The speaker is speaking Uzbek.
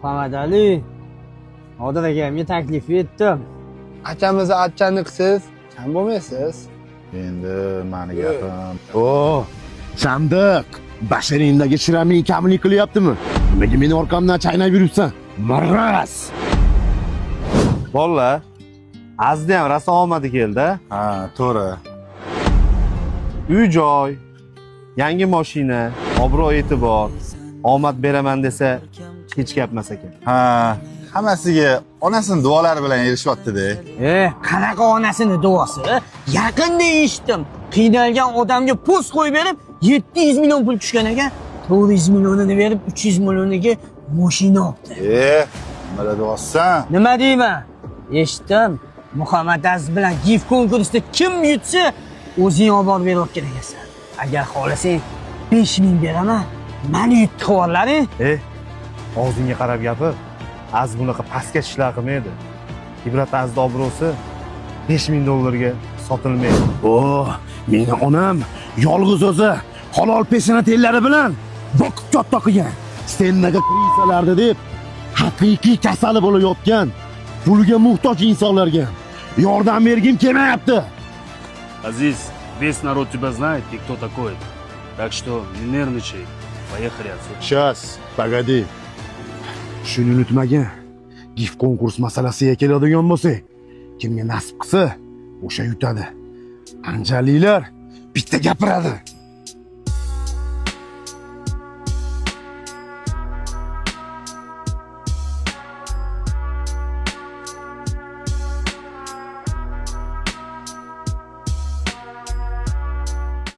Muhammad Ali, Odil akamga taklif etdim. Akamizni achchani qilsiz, kam bo'lmaysiz. Endi mani gapim. O, Sandiq. Basharingdagi shiraming kamlik qilyaptimi? Nimaga meni orqamdan chaynab yuribsan? Maraz. Bolla, Azizni ham rosa omadi keldi. Ha, to'g'ri. Uy-joy, yangi mashina, obro' e'tibor, omad beraman desa hech gapmas ekan. Ha, hammasiga onasining duolari bilan erishyapti-da. Qanaqa onasini duosi? Yaqinda eshitdim. Qiynalgan odamga post qo'yib berib, 700 million pul tushgan ekan. 400 millionini berib, 300 millioniga mashina oldi. Nima deyapsan? Nima deyman? Eshitdim. Muhammad Aziz bilan GIF konkursida kim yutsa, o'zing olib borib berayotgan ekansan. Agar xohlasang 5000 beraman. Meni yutib qo'yarlaring. Og'zingga qarab gapir. Az bunaqa pastga ishlar qilmaydi. Ibrat Aziz obro'si $5000 sotilmaydi. Meni onam yolg'iz o'zi halol peshona tellari bilan boqib katta qilgan. Sennaga krisalarda deb haqiqiy kasali bo'layotgan, pulga muhtoj insonlarga yordam bergim kelmayapti. Азиз, весь народ тебя знает и кто такой. Так что не нервничай. Поехали отсюда. Сейчас, pogodi. Shuni unutmagin. GIF konkurs masalasiga keladigan bo'lsak, kimga nasib qilsa, o'sha yutadi. Anjalilar bitta gapiradi.